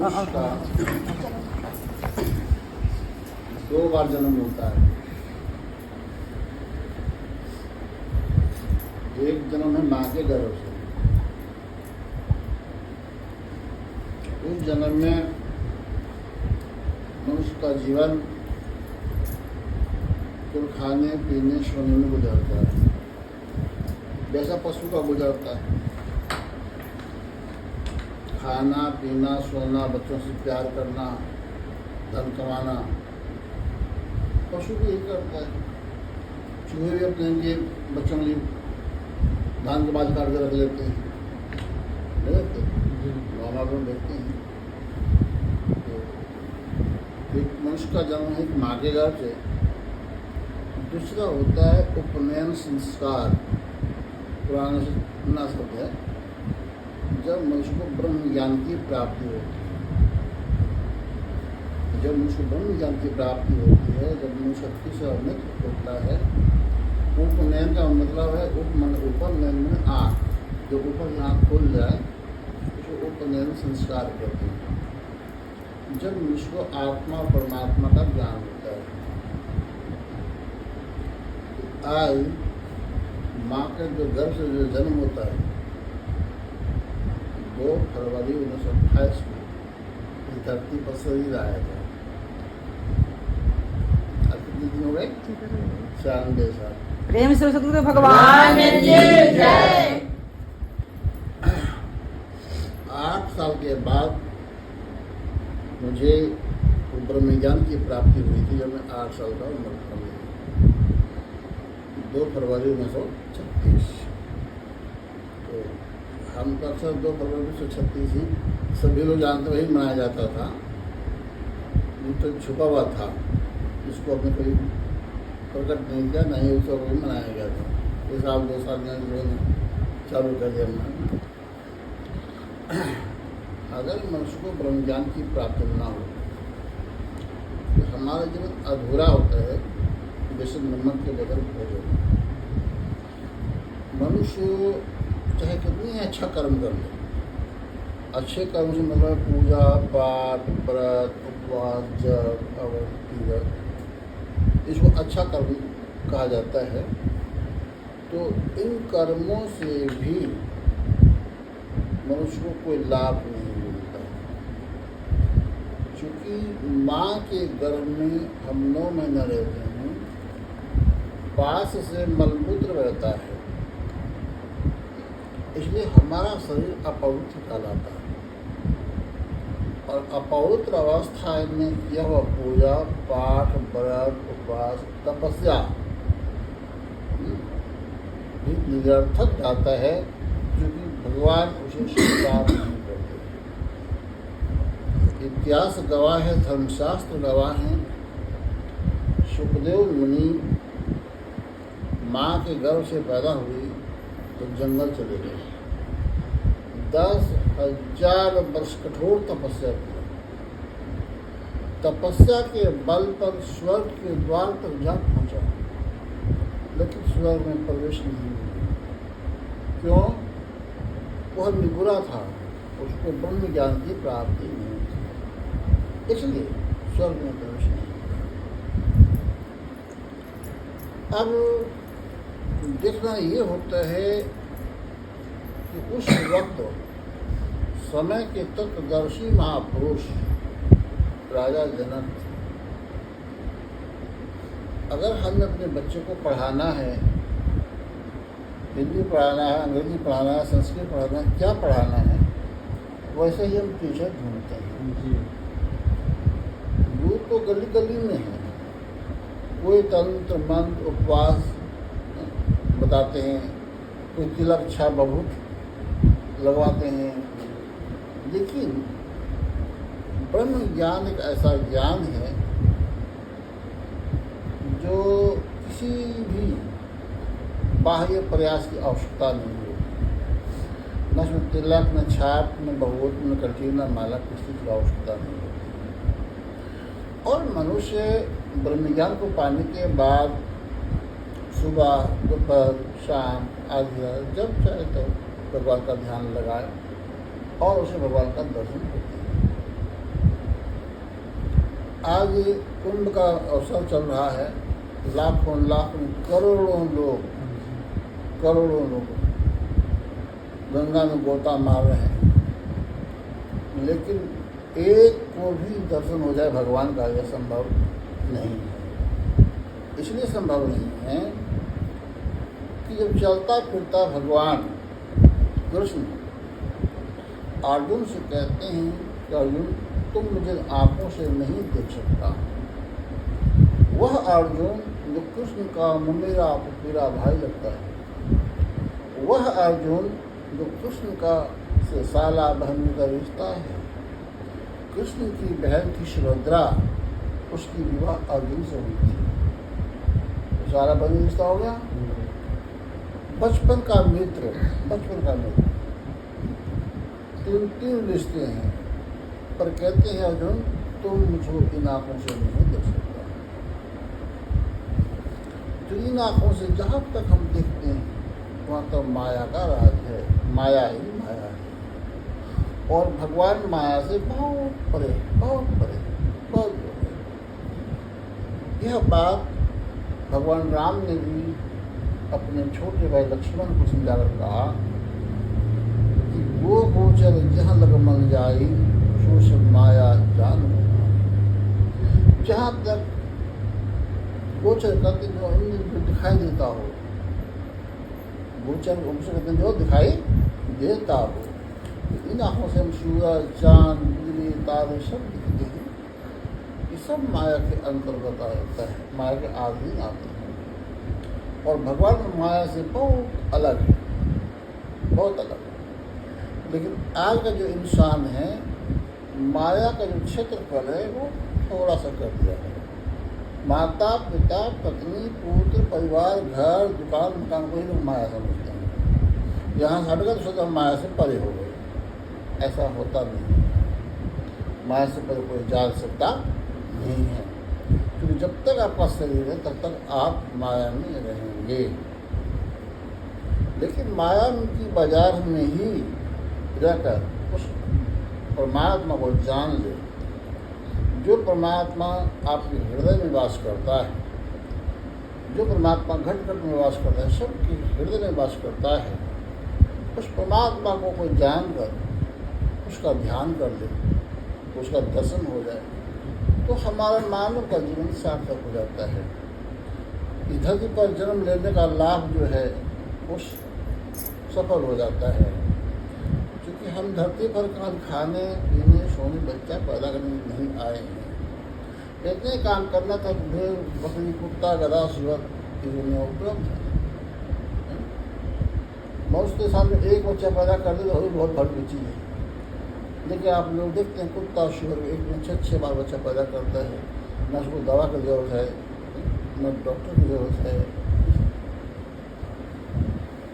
मनुष्य का 2 बार जन्म होता है। एक जन्म है माँ के गर्भ से। उस जन्म में मनुष्य का जीवन केवल खाने पीने सोने में गुजरता है, जैसा पशु का गुजरता है। खाना पीना सोना, बच्चों से प्यार करना, धन कमाना, पशु भी यही करता है। चूहे भी अपने लिए बच्चों के लिए धान के बाल काट के रख लेते हैं, नहीं रखते? गाँव में देखते हैं। तो एक मनुष्य का जन्म है माँ के गर्भ से। दूसरा होता है उपनयन संस्कार। पुराने से सुना शब्द है। जब मनुष्य को ब्रह्म ज्ञान की प्राप्ति होती है, जब मनुष्य को ब्रह्म ज्ञान की प्राप्ति होती है, जब मनुष्य शक्ति से अवनित होता है। उपनयन का मतलब है ऊपर नयन में आँख, जो ऊपर आँख खुल जाए उसको उपनयन संस्कार कहते हैं। जब मनुष्य को आत्मा और परमात्मा का ज्ञान होता है। आज माँ के जो गर्भ से जो जन्म होता है 2 फरवरी 1928 में इस धरती पर शरीर आया था। अब कितने दिन हो गए? 96 साल। प्रेम से सतगुरु भगवान की जय। 8 साल के बाद मुझे ब्रह्म ज्ञान की प्राप्ति हुई थी, जब मैं 8 साल का उम्र था। 2 फरवरी 1936। तो हम तो अक्सर 2 फरवरी 1936 ही सभी लोग जानते वही मनाया जाता था। ये तो छुपा हुआ था, इसको अपने कोई प्रकट नहीं किया, नहीं उसको कोई मनाया गया था। 1 साल 2 साल में लोगों चालू कर दिया मनाना। अगर मनुष्य को ब्रह्म ज्ञान की प्राप्ति न हो तो हमारा जीवन अधूरा होता है, जैसे नमक के बगैर भोजन। मनुष्य चाहे कितनी अच्छा कर्म कर ले, अच्छे कर्म से मतलब पूजा पाठ व्रत उपवास जप और तीर्थ, इसको अच्छा कर्म कहा जाता है। तो इन कर्मों से भी मनुष्य को कोई लाभ नहीं मिलता, क्योंकि माँ के गर्भ में हम 9 महीना रहते हैं। पास से मलमूत्र रहता है, इसलिए हमारा शरीर अपवित्र कहलाता है। और अपवित्र अवस्था में किया हुआ पूजा पाठ व्रत उपवास तपस्या भी निरर्थक जाता है, क्योंकि भगवान उसे स्वीकार नहीं करते। इतिहास गवाह है, धर्मशास्त्र गवाह है। सुखदेव मुनि माँ के गर्भ से पैदा हुई तो जंगल चले गए। 10,000 वर्ष कठोर तपस्या की। तपस्या के बल पर स्वर्ग के द्वार तक जा पहुंचा, लेकिन स्वर्ग में प्रवेश नहीं हुआ। क्यों? वह निगुरा था, उसको ब्रह्म ज्ञान की प्राप्ति नहीं थी, इसलिए स्वर्ग में प्रवेश नहीं हुआ। अब देखना ये होता है कि उस वक्त समय के तत्वदर्शी महापुरुष राजा जनक, अगर हमें अपने बच्चे को पढ़ाना है, हिंदी पढ़ाना है, अंग्रेजी पढ़ाना है, संस्कृत पढ़ाना है, क्या पढ़ाना है, वैसे ही हम टीचर ढूंढते हैं। वो तो गली गली में है, कोई तंत्र मंत्र उपवास बताते हैं, कोई तिलक छा बहुत लगवाते हैं। लेकिन ब्रह्म ज्ञान एक ऐसा ज्ञान है जो किसी भी बाह्य प्रयास की आवश्यकता नहीं होती। न उसमें तिलक, न छाप, न बहुत, न कटीन, न माला, किसी की आवश्यकता नहीं होती। और मनुष्य ब्रह्म ज्ञान को पाने के बाद सुबह दोपहर शाम आदि जब चाहे तो भगवान का ध्यान लगाए और उसे भगवान का दर्शन होते हैं। आज कुंभ का अवसर चल रहा है, लाखों लाखों करोड़ों लोग गंगा में गोता मार रहे हैं, लेकिन एक को भी दर्शन हो जाए भगवान का, यह संभव नहीं है। इसलिए संभव नहीं है कि जब चलता फिरता भगवान कृष्ण अर्जुन से कहते हैं कि अर्जुन तुम मुझे आंखों से नहीं देख सकता, वह अर्जुन जो कृष्ण का ममेरा पुपीरा भाई लगता है, वह अर्जुन जो कृष्ण का से साला बहन का रिश्ता है, कृष्ण की बहन थी सुभद्रा, उसकी विवाह अर्जुन से हुई थी, तो साला बहन रिश्ता हो गया। बचपन का मित्र, तीन रिश्ते हैं, पर कहते हैं अर्जुन तुम मुझको इन आंखों से नहीं देख सकता। तो इन आंखों से जहाँ तक हम देखते हैं वहाँ तो माया का राज है, माया ही माया है, और भगवान माया से बहुत परे, बहुत दूर है। यह बात भगवान राम ने भी अपने छोटे भाई लक्ष्मण को समझाकर कहा कि वो गोचर जहाँ लग मन जाई सो सब माया जान। जहाँ तक गोचर करते जो दिखाई देता हो, गोचर कहते जो दिखाई देता हो, इन आँखों से हम सूरज चांद बिजली तारे सब दिखते हैं, ये सब माया के अंतर्गत आता है, माया के अधीन आते हैं। और भगवान माया से बहुत अलग है, बहुत अलग है। लेकिन आज का जो इंसान है, माया का जो क्षेत्रफल है वो थोड़ा सा कर दिया है। माता पिता पत्नी पुत्र परिवार घर दुकान मकान को ही लोग माया समझते हैं। यहाँ से हटकर तो सोचते माया से परे हो गए, ऐसा होता नहीं। माया से परे कोई जा सकता नहीं है, क्योंकि जब तक आपका शरीर है तब तक आप माया में रहेंगे। लेकिन माया की बाजार में ही रहकर उस परमात्मा को जान ले, जो परमात्मा आपके हृदय में वास करता है, जो परमात्मा घट घट में वास करता है, सबके हृदय में वास करता है, उस परमात्मा को कोई जानकर उसका ध्यान कर ले, उसका दर्शन हो जाए, तो हमारा मानव का जीवन सार्थक हो जाता है। इस धरती पर जन्म लेने का लाभ जो है वो सफल हो जाता है, क्योंकि हम धरती पर खाने पीने सोने बच्चा पैदा करने नहीं आए हैं। इतने काम करना था कि भेड़ बकरी कुत्ता गधा सुअर की दुनिया उपलब्ध है। मनुष्य के सामने एक बच्चा पैदा कर दे तो वही बहुत बड़ी चीज़ है। लेकिन आप लोग देखते हैं कुत्ता सुअर एक दिन 6 बार बच्चा पैदा करता है, न उसको दवा की ज़रूरत है न डॉक्टर की ज़रूरत है।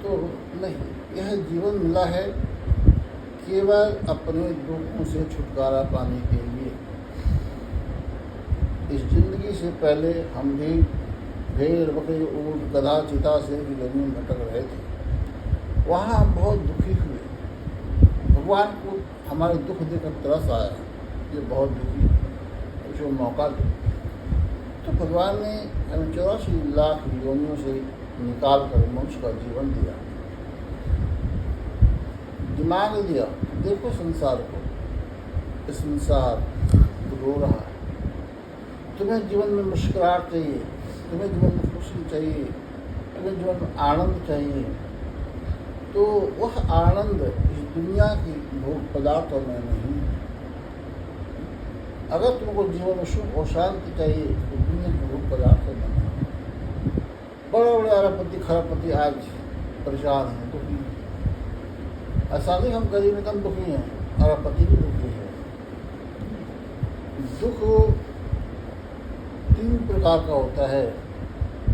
तो नहीं, यह जीवन मिला है केवल अपने दुखों से छुटकारा पाने के लिए। इस जिंदगी से पहले हम भी भेड़ बकरी ऊँट गधा चीता से की जमीन में भटक रहे थे, वहाँ हम बहुत दुखी हुए। भगवान को हमारे दुख देखकर तरस आया, ये बहुत दुखी, उसको मौका दे। तो भगवान ने हमें 84 लाख योनियों से निकाल कर मनुष्य का जीवन दिया, दिमाग दिया। देखो संसार को, ये संसार रो रहा है। तुम्हें जीवन में मुस्कुराहट चाहिए, तुम्हें जीवन में खुशी चाहिए, तुम्हें जीवन में आनंद चाहिए, तो वह आनंद इस दुनिया की भोग पदार्थों में नहीं। अगर तुमको जीवन में सुख और शांति चाहिए तो दुनिया के भोग पदार्थों में नहीं। बड़े बड़े अरबपति खरबपति आज परेशान हैं, दुखी हैं। ऐसा नहीं हम गरीब एकदम दुखी हैं, अरबपति भी दुखी है। दुख 3 प्रकार का होता है,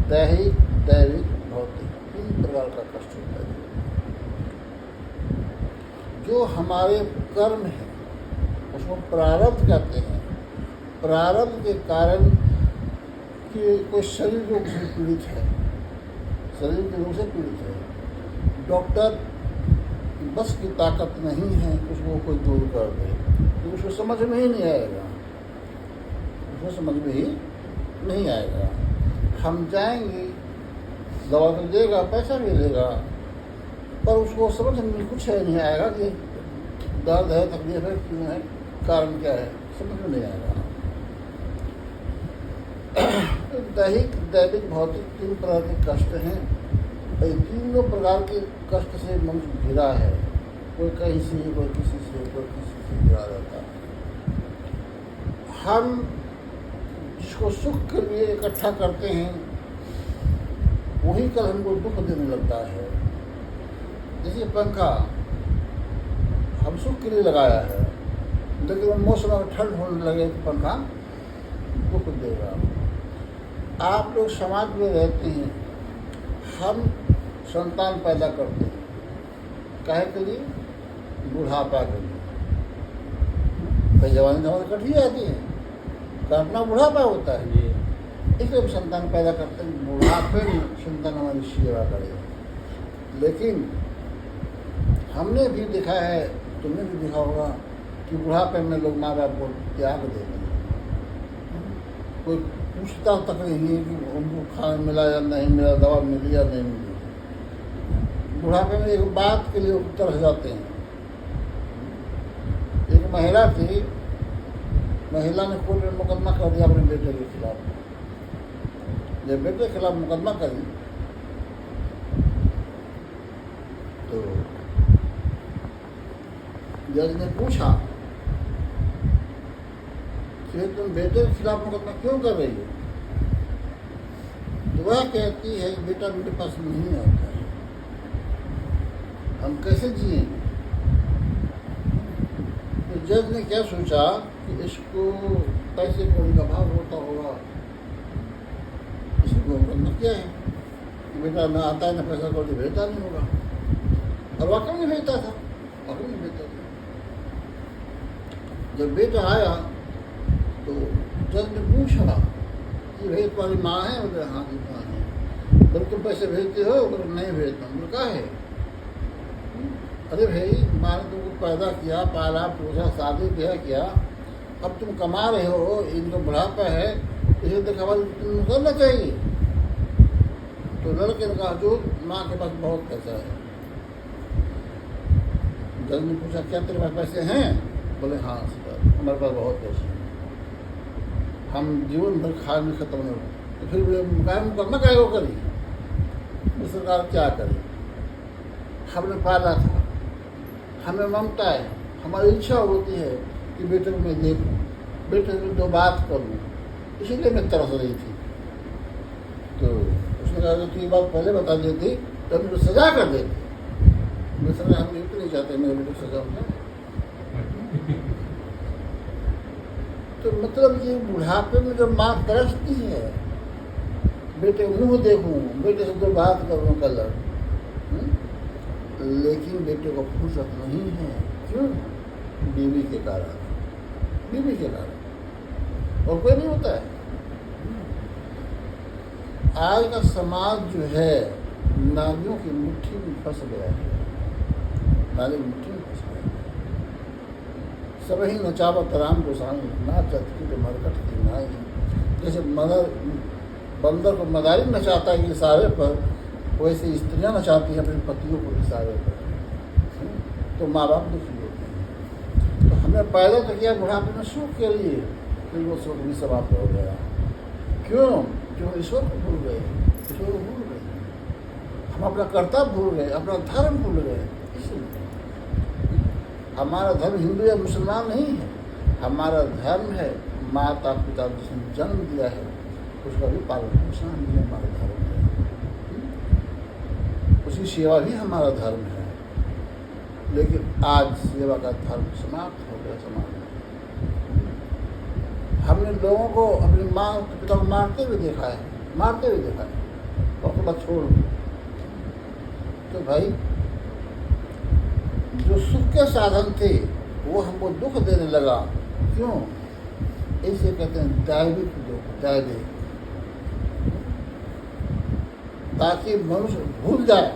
दैहिक दैविक भौतिक, 3 प्रकार का कष्ट होता है। जो हमारे कर्म है उसको प्रारब्ध कहते हैं। प्रारब्ध के कारण कि कोई शरीर रोग से पीड़ित है, शरीर के रोग से पीड़ित है, डॉक्टर बस की ताकत नहीं है उसको कोई दूर कर दे, तो उसको समझ में ही नहीं आएगा, उसको समझ में ही नहीं आएगा। हम जाएंगे, दवा तो देगा, पैसा भी लेगा, पर उसको समझ में कुछ है नहीं आएगा कि दर्द है, तकलीफ है, क्यों है, कारण क्या है, समझ में नहीं आएगा। दैहिक, दैविक, भौतिक 3 प्रकार के कष्ट हैं। ये तीनों प्रकार के कष्ट से मनुष्य घिरा है। कोई कहीं से, कोई किसी से, कोई किसी से घिरा रहता है। हम जिसको सुख के लिए इकट्ठा करते हैं, वही कल हमको दुख देने लगता है। जैसे पंखा हम सुख के लिए लगाया है, लेकिन मौसम अगर ठंड होने लगे तो पंखा दुख देगा। आप लोग समाज में रहते हैं, हम संतान पैदा करते हैं, काहे के लिए? बुढ़ापा के लिए। कई जवानी कट ही जाती है, काटना बुढ़ापा होता है, इसलिए हम संतान पैदा करते हैं, बुढ़ापे में संतान हमारी सेवा करे। लेकिन हमने भी देखा है, तुमने भी देखा होगा कि बुढ़ापे में लोग माँ बाप को त्याग देते हैं। कोई पूछता तक नहीं है कि उनको खाना मिला या नहीं मिला, दवा मिली या नहीं मिली। बुढ़ापे में एक बात के लिए तरस जाते हैं। एक महिला थी, महिला ने कोर्ट में मुकदमा कर दिया अपने बेटे के खिलाफ। जब बेटे के खिलाफ मुकदमा करी तो जज ने पूछा कि तुम बेटे के खिलाफ मुकदमा क्यों कर रही हो? तो वह कहती है बेटा मेरे पास नहीं आता है, हम कैसे जिएंगे? तो जज ने क्या सोचा कि इसको पैसे कौड़ी का भाव होता होगा, इसको मुकदमा क्या है, बेटा न आता है, न पैसा कौड़ी भेजता नहीं होगा। और वाकई नहीं भेजता था, वाकई नहीं भेजता था। जब बेटा आया तो जज ने पूछा कि भाई तुम्हारी माँ है? बोले हाँ जी माँ है। बोले तुम पैसे भेजते हो? बोले नहीं भेजता हूँ। बोले क्या है? अरे भाई माँ ने तुमको पैदा किया, पाला पोसा, शादी ब्याह किया, अब तुम कमा रहे हो, इनको बुढ़ापा है, इसे दिखावा तुम करना चाहिए। तो लड़के ने कहा जो माँ के पास बहुत पैसा है। जज ने पूछा क्या तेरे पास पैसे हैं? बोले हाँ सर, हमारे पास बहुत पैसे हैं, हम जीवन भर खाए में खत्म नहीं हो। तो फिर मुकदमा क्या वो करी? तो सरकार क्या करे? हमने पाला था, हमें ममता है, हमारी इच्छा होती है कि बेटे को मैं देखूं, बेटे से 2 बात करूं, इसीलिए मैं तरस रही थी। तो उसने कहा कि तू ये बात पहले बता देती तो मुझे सजा कर देती। मैं सर हम ये तो नहीं चाहते मेरे बेटे को सजा हो। तो मतलब ये बुढ़ापे में जब माँ तरसती है, बेटे मुंह देखूं, बेटे से 2 बात करूं कलर, लेकिन बेटे को फुर्सत नहीं है। क्यों? बीवी के कारण, बीवी के कारण, और कोई नहीं होता है। आज का समाज जो है नारियों की मुट्ठी में फंस गया है, नारी मुट्ठी में फंस गया है। सब ही नचावत राम गोसाई, नाचत की मरकट की नाई। जैसे बंदर को मदारी नचाता है इशारे पर, वैसे स्त्रियां नचाती हैं अपने पतियों को इशारे पर। तो माँ बाप दुखी होते हैं। तो हमें पैदा तो किया बुढ़ापे में सुख के लिए, फिर वो सुख भी समाप्त हो गया। क्यों? क्यों? ईश्वर को भूल गए, ईश्वर को भूल गए, हम अपना कर्तव्य भूल गए, अपना धर्म भूल गए। इसलिए हमारा धर्म हिंदू या मुसलमान नहीं है, हमारा धर्म है माता पिता जिसने जन्म दिया है उसका भी पालन पोषण भी हमारा धर्म है, उसकी सेवा भी हमारा धर्म है। लेकिन आज सेवा का धर्म समाप्त हो गया समाज में। हमने लोगों को अपनी माँ पिता को मारते हुए देखा है, मारते हुए देखा है, और तो बात छोड़। तो भाई जो सुख के साधन थे वो हमको दुख देने लगा। क्यों? इसे कहते हैं दैविक दुख, दैविक, ताकि मनुष्य भूल जाए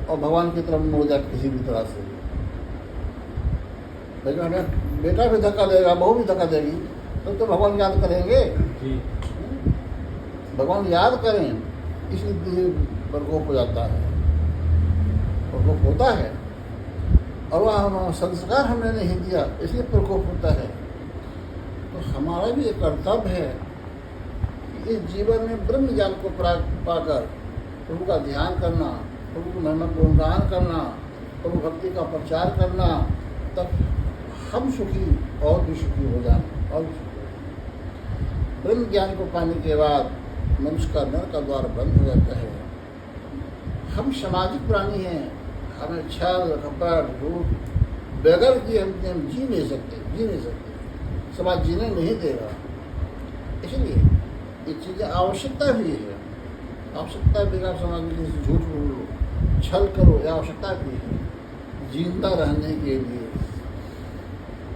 और भगवान की तरफ मुड़ जाए किसी भी तरह से। लेकिन हमें बेटा भी धक्का देगा, बहू भी धक्का देगी, तो भगवान याद करेंगे। जी। भगवान याद करें इसलिए प्रकोप हो जाता है, प्रकोप होता है। और वह संस्कार हमने नहीं दिया इसलिए प्रकोप होता है। तो हमारा भी एक कर्तव्य है कि इस जीवन में ब्रह्म ज्ञान को पाकर प्रभु का ध्यान करना, प्रभु की महिमा को गुणगान करना, प्रभु भक्ति का प्रचार करना, तब हम सुखी और भी सुखी हो जाए। और ब्रह्म ज्ञान को पाने के बाद मनुष्य का नर का द्वार बंद हो जाता है। हम सामाजिक प्राणी हैं, हमें छल कपट झूठ बगैर किए हम जी नहीं सकते, समाज जीने नहीं देगा। इसलिए ये चीज़ें आवश्यकता भी है, आवश्यकता भी आप समाज में किसी झूठ बोलो, छल करो, यह आवश्यकता भी है जिंदा रहने के लिए।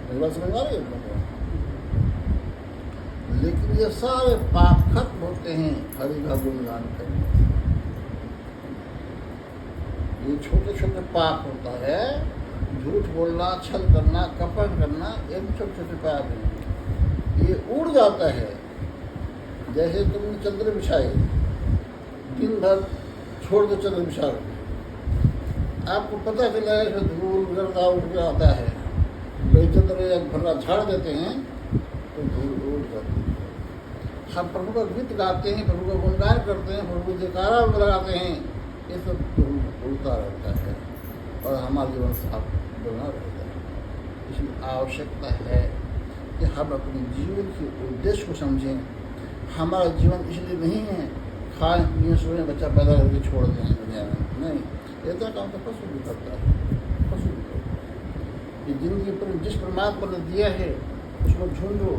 मेरी बात समझ आ रही है? लेकिन ये सारे पाप खत्म होते हैं हरि का गुणगान करने से। ये छोटे छोटे पाप होता है, झूठ बोलना, छल करना, कपट करना, ये भी छोटे छोटे पाप हैं। ये उड़ जाता है। जैसे तुमने चंद्र बिछाए, दिन भर छोड़ दो चंद्र बिछा, आपको पता चला है धूल गर्दा उड़ के आता है। कई चंद्र एक भरा झाड़ देते हैं तो धूल उड़ जाती है। हम प्रभु का गीत गाते हैं, प्रभु का गुणगान करते हैं, प्रभु को जयकारा लगाते हैं, ये सब धूल उड़ता रहता है और हमारा जीवन साफ बना रहता है। इसलिए आवश्यकता है कि हम अपने जीवन के उद्देश्य को समझें। हमारा जीवन इसलिए नहीं है खाए पिए सोए बच्चा पैदा करके छोड़ दें दुनिया में, नहीं। ऐसा काम तो पशु भी करता है, पशु भी करता है। ये जिंदगी पर जिस परमात्मा ने दिया है उसको ढूंढो।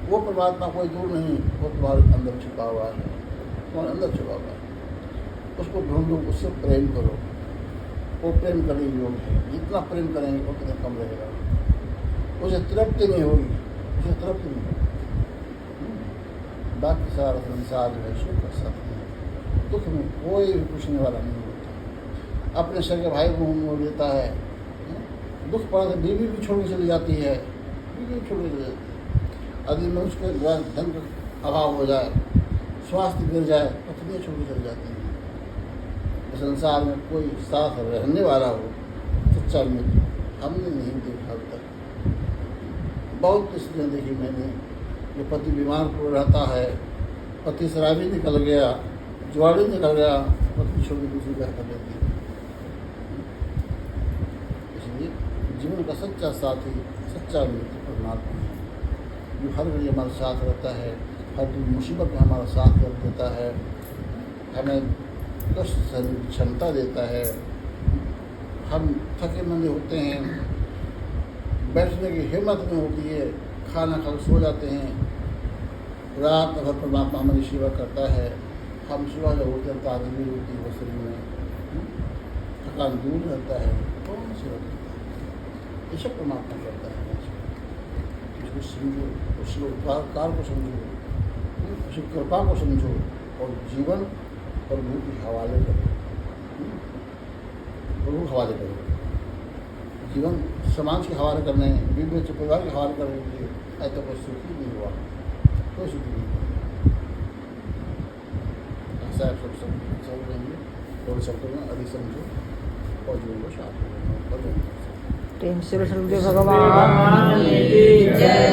वो परमात्मा कोई दूर नहीं, वो तुम्हारे अंदर छुपा हुआ है, तुम्हारे अंदर छुपा हुआ है। उसको ढूंढो, उससे प्रेम करो। वो प्रेम करने योग्य है। जितना प्रेम करेंगे उतना कम रहेगा। उसे तृप्ति नहीं होगी, उसे तृप्ति नहीं होगी। बाकी सारा संसार जो है सुख का साथ है, दुख में कोई भी पूछने वाला नहीं होता। अपने सगे भाई को मोह लेता है, दुख पड़ा तो बीवी भी छोड़ के चली जाती है, बीवी भी छोड़ के चली जाती है। यदि मनुष्य के द्वारा धन का अभाव हो जाए, स्वास्थ्य गिर जाए, पत्नी छोड़ के चली जाती है। संसार में कोई साथ रहने वाला हो सच्चा मित्र हमने नहीं देखा अब तक। बहुत स्थितियाँ देखी मैंने, जो पति बीमार पड़ रहता है, पति शराबी निकल गया, जुआड़ी निकल गया, पत्नी छोड़ के दूसरी ब्याह कर देती है। इसलिए जीवन का सच्चा साथी, सच्चा मित्र परमात्मा है, जो हर घड़ी हमारे साथ रहता है, हर मुसीबत में हमारा साथ देता है, हमें कष्ट सहने की क्षमता देता है। हम थके मंदे होते हैं, बैठने की हिम्मत नहीं होती है, खाना खा सो जाते हैं, रात भर परमात्मा हमारी सेवा करता है। हम सुबह जब उठते हैं ताजगी होती है शरीर में, थकान दूर रहता है, कौन सेवा करता है? ये सब परमात्मा करता है। इसको समझो, उसके उपकार को समझो, उसकी कृपा को समझो और जीवन प्रभु के हवाले करो, प्रभु हवाले करो। जीवन समाज के हवाले करने, बीवी बच्चे परिवार के हवाले करने के लिए ऐसा कोई सुखी नहीं हुआ, कोई सुखी नहीं हुआ। ऐसा आप सब रहेंगे, थोड़े शब्दों में अधिक समझो और जीवन को साथ में प्रेम से भगवान की जय।